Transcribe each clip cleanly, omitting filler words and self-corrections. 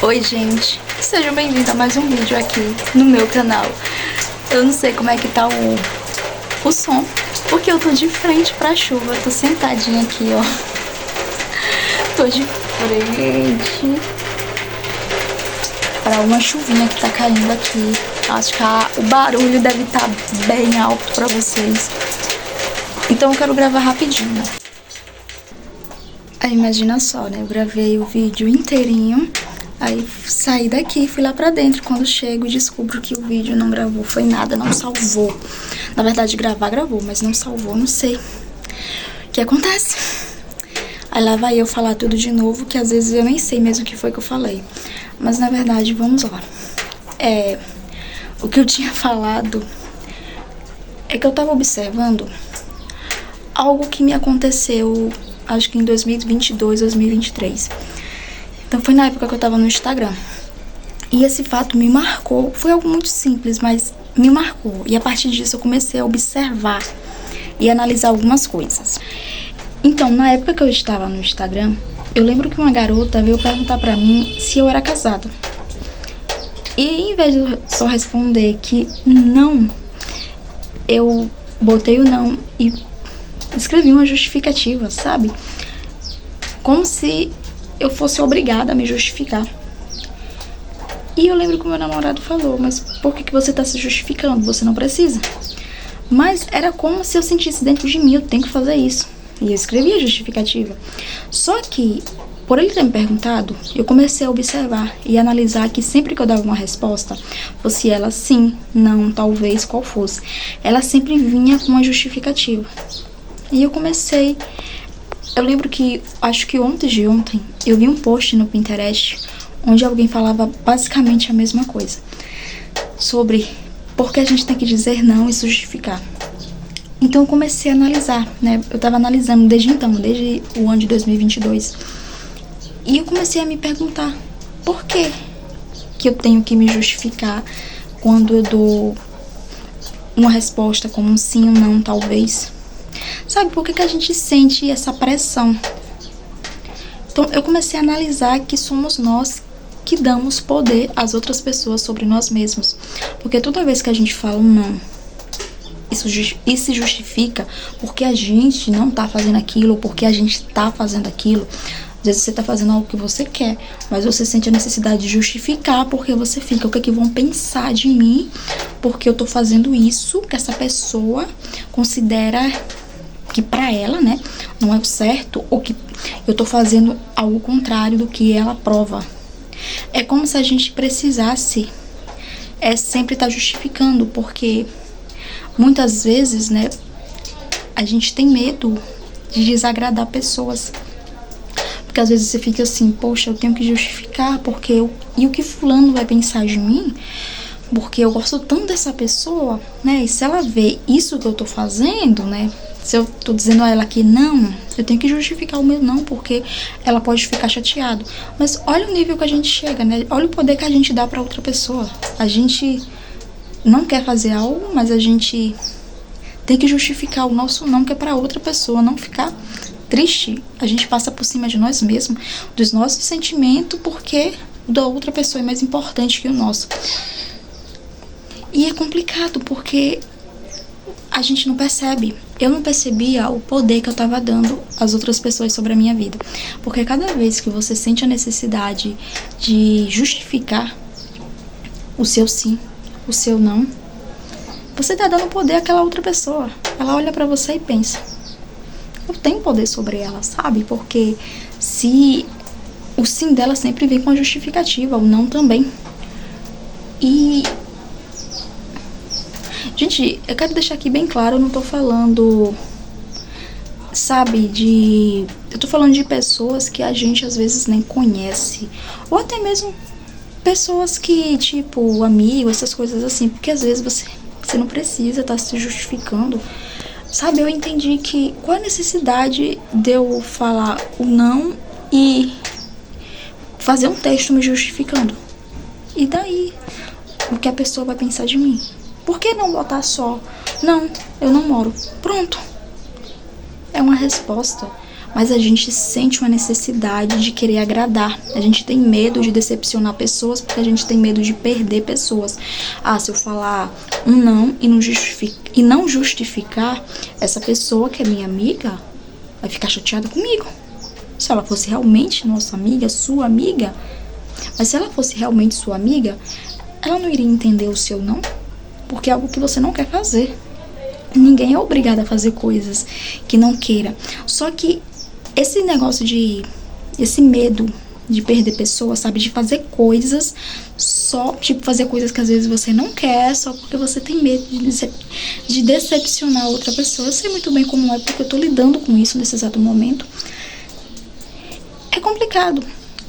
Oi gente, sejam bem-vindos a mais um vídeo aqui no meu canal. Eu não sei como é que tá o som, porque eu tô de frente pra chuva. Eu tô sentadinha aqui, ó. Tô de frente pra uma chuvinha que tá caindo aqui. Acho que o barulho deve estar bem alto pra vocês. Então eu quero gravar rapidinho. Aí imagina só, né? Eu gravei o vídeo inteirinho. Aí saí daqui, fui lá pra dentro. Quando chego e descubro que o vídeo não gravou, foi nada, não salvou. Na verdade, gravou, mas não salvou, não sei o que acontece. Aí lá vai eu falar tudo de novo, que às vezes eu nem sei mesmo o que foi que eu falei. Mas na verdade, vamos lá. O que eu tinha falado é que eu tava observando algo que me aconteceu, acho que em 2022, 2023. Então foi na época que eu tava no Instagram. E esse fato me marcou. Foi algo muito simples, mas me marcou. E a partir disso eu comecei a observar e analisar algumas coisas. Então, na época que eu estava no Instagram, eu lembro que uma garota veio perguntar pra mim se eu era casada. E em vez de eu só responder que não, eu botei o não e escrevi uma justificativa, sabe? Como se eu fosse obrigada a me justificar. E eu lembro que o meu namorado falou: mas por que você tá se justificando? Você não precisa. Mas era como se eu sentisse dentro de mim: eu tenho que fazer isso. E eu escrevi a justificativa. Só que, por ele ter me perguntado, eu comecei a observar e analisar que sempre que eu dava uma resposta, fosse ela sim, não, talvez, qual fosse, ela sempre vinha com uma justificativa. E eu comecei... Eu lembro que, acho que ontem, eu vi um post no Pinterest onde alguém falava basicamente a mesma coisa. Sobre por que a gente tem que dizer não e se justificar. Então eu comecei a analisar, né? Eu tava analisando desde então, desde o ano de 2022. E eu comecei a me perguntar: por que eu tenho que me justificar quando eu dou uma resposta como um sim ou não, talvez? Sabe, por que a gente sente essa pressão? Então eu comecei a analisar que somos nós que damos poder às outras pessoas sobre nós mesmos. Porque toda vez que a gente fala um não, isso se justifica porque a gente não tá fazendo aquilo, ou porque a gente tá fazendo aquilo. Às vezes você tá fazendo algo que você quer, mas você sente a necessidade de justificar porque você fica: o que é que vão pensar de mim porque eu tô fazendo isso que essa pessoa considera que pra ela, né, não é o certo, ou que eu tô fazendo algo contrário do que ela aprova. É como se a gente precisasse sempre estar justificando, porque muitas vezes, né, a gente tem medo de desagradar pessoas. Porque às vezes você fica assim: poxa, eu tenho que justificar porque e o que fulano vai pensar de mim? Porque eu gosto tanto dessa pessoa, né? E se ela vê isso que eu tô fazendo, né? Se eu tô dizendo a ela que não, eu tenho que justificar o meu não, porque ela pode ficar chateada. Mas olha o nível que a gente chega, né? Olha o poder que a gente dá pra outra pessoa. A gente não quer fazer algo, mas a gente tem que justificar o nosso não, que é pra outra pessoa não ficar triste. A gente passa por cima de nós mesmos, dos nossos sentimentos, porque o da outra pessoa é mais importante que o nosso. E é complicado porque a gente não percebe. Eu não percebia o poder que eu estava dando às outras pessoas sobre a minha vida. Porque cada vez que você sente a necessidade de justificar o seu sim, o seu não, você tá dando poder àquela outra pessoa. Ela olha pra você e pensa: eu tenho poder sobre ela, sabe? Porque se o sim dela sempre vem com a justificativa, o não também. E gente, eu quero deixar aqui bem claro, eu não tô falando, sabe, eu tô falando de pessoas que a gente às vezes nem conhece. Ou até mesmo pessoas que, tipo, amigos, essas coisas assim. Porque às vezes você não precisa estar se justificando. Sabe, eu entendi que qual a necessidade de eu falar o não e fazer um texto me justificando? E daí? O que a pessoa vai pensar de mim? Por que não botar só: não, eu não moro? Pronto. É uma resposta. mas a gente sente uma necessidade de querer agradar. A gente tem medo de decepcionar pessoas porque a gente tem medo de perder pessoas. Se eu falar um não e não justificar, essa pessoa que é minha amiga vai ficar chateada comigo. Se ela fosse realmente nossa amiga, sua amiga, mas se ela fosse realmente sua amiga, ela não iria entender o seu não, porque é algo que você não quer fazer. Ninguém é obrigado a fazer coisas que não queira. Só que esse negócio esse medo de perder pessoas, sabe? De fazer coisas só, tipo, fazer coisas que às vezes você não quer, só porque você tem medo de decepcionar outra pessoa. Eu sei muito bem como é, porque eu tô lidando com isso nesse exato momento. É complicado.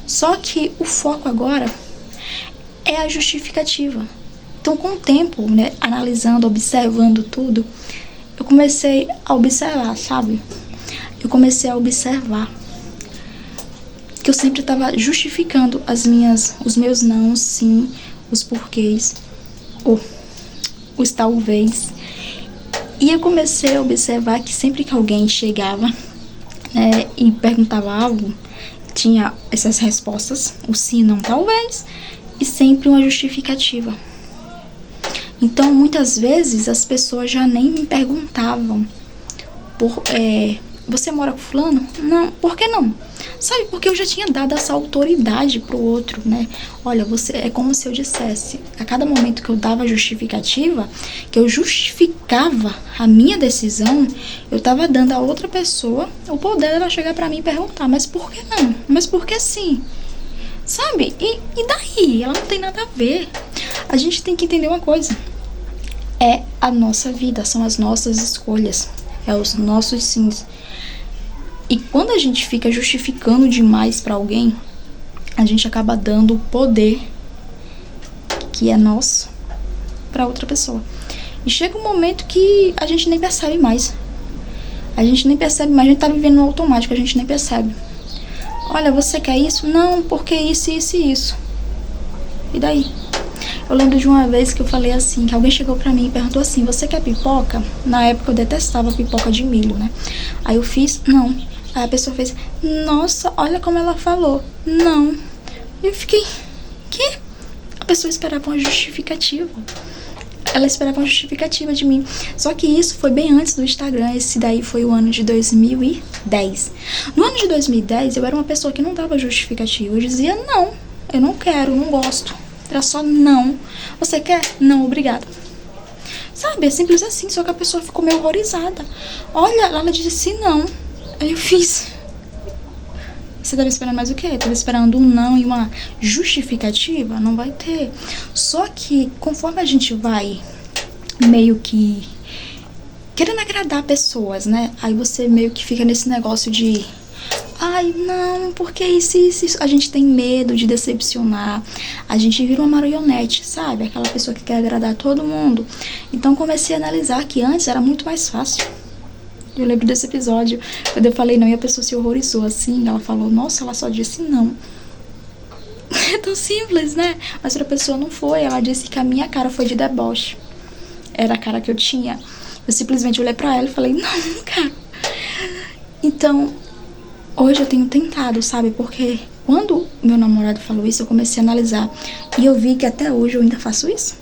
Só que o foco agora é a justificativa. Então, com o tempo, né, analisando, observando tudo, eu comecei a observar, sabe? Eu comecei a observar que eu sempre estava justificando os meus não, sim, os porquês, os talvez. E eu comecei a observar que sempre que alguém chegava, né, e perguntava algo, tinha essas respostas, o sim, não, talvez, e sempre uma justificativa. Então, muitas vezes, as pessoas já nem me perguntavam, você mora com fulano? Não, por que não? Sabe, porque eu já tinha dado essa autoridade pro outro, né? Olha, é como se eu dissesse, a cada momento que eu dava justificativa, que eu justificava a minha decisão, eu tava dando a outra pessoa o poder dela chegar pra mim e perguntar, mas por que não? Mas por que sim? Sabe? E daí? Ela não tem nada a ver. A gente tem que entender uma coisa. É a nossa vida, são as nossas escolhas, é os nossos sims. E quando a gente fica justificando demais pra alguém, a gente acaba dando o poder que é nosso pra outra pessoa. E chega um momento que a gente nem percebe mais. A gente nem percebe mais, a gente tá vivendo no automático, a gente nem percebe. Olha, você quer isso? Não, porque isso, isso e isso. E daí? Eu lembro de uma vez que eu falei assim, que alguém chegou pra mim e perguntou assim, você quer pipoca? Na época eu detestava pipoca de milho, né? Aí eu fiz, não. Aí a pessoa fez, nossa, olha como ela falou, não. E eu fiquei, quê? A pessoa esperava uma justificativa. Ela esperava uma justificativa de mim. Só que isso foi bem antes do Instagram. Esse daí foi o ano de 2010. No ano de 2010, eu era uma pessoa que não dava justificativa. Eu dizia, não, eu não quero, não gosto. Era só não. Você quer? Não, obrigada. Sabe, é simples assim, só que a pessoa ficou meio horrorizada. Olha, ela disse não. Aí eu fiz. Você estava esperando mais o quê? Estava esperando um não e uma justificativa? Não vai ter. Só que conforme a gente vai meio que querendo agradar pessoas, né? Aí você meio que fica nesse negócio de ai, não, porque isso. A gente tem medo de decepcionar. A gente vira uma marionete, sabe? Aquela pessoa que quer agradar todo mundo. Então comecei a analisar que antes era muito mais fácil. Eu lembro desse episódio, quando eu falei não e a pessoa se horrorizou assim. Ela falou, nossa, ela só disse não. É tão simples, né? Mas pra pessoa não foi. Ela disse que a minha cara foi de deboche. Era a cara que eu tinha. Eu simplesmente olhei pra ela e falei, não, cara. Então, hoje eu tenho tentado, sabe? Porque quando meu namorado falou isso, eu comecei a analisar. E eu vi que até hoje eu ainda faço isso.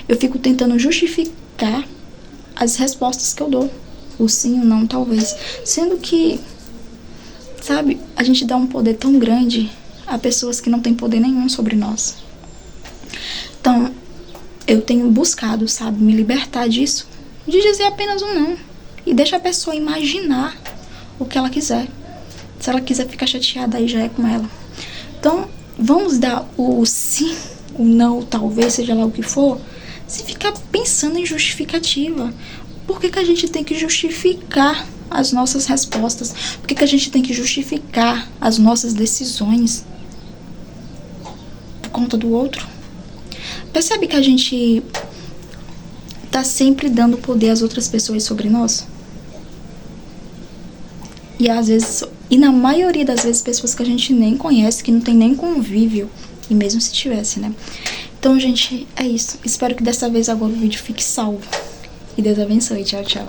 Eu fico tentando justificar as respostas que eu dou. O sim, o não, talvez. Sendo que, sabe, a gente dá um poder tão grande a pessoas que não têm poder nenhum sobre nós. Então, eu tenho buscado, sabe, me libertar disso. De dizer apenas um não. E deixa a pessoa imaginar o que ela quiser. Se ela quiser ficar chateada, aí já é com ela. Então, vamos dar o sim, o não, o talvez, seja lá o que for, se ficar pensando em justificativa. Por que a gente tem que justificar as nossas respostas? Por que a gente tem que justificar as nossas decisões? Por conta do outro? Percebe que a gente tá sempre dando poder às outras pessoas sobre nós? E às vezes, e na maioria das vezes, pessoas que a gente nem conhece, que não tem nem convívio, e mesmo se tivesse, né? Então, gente, é isso. Espero que dessa vez agora o vídeo fique salvo. E Deus abençoe. Tchau, tchau.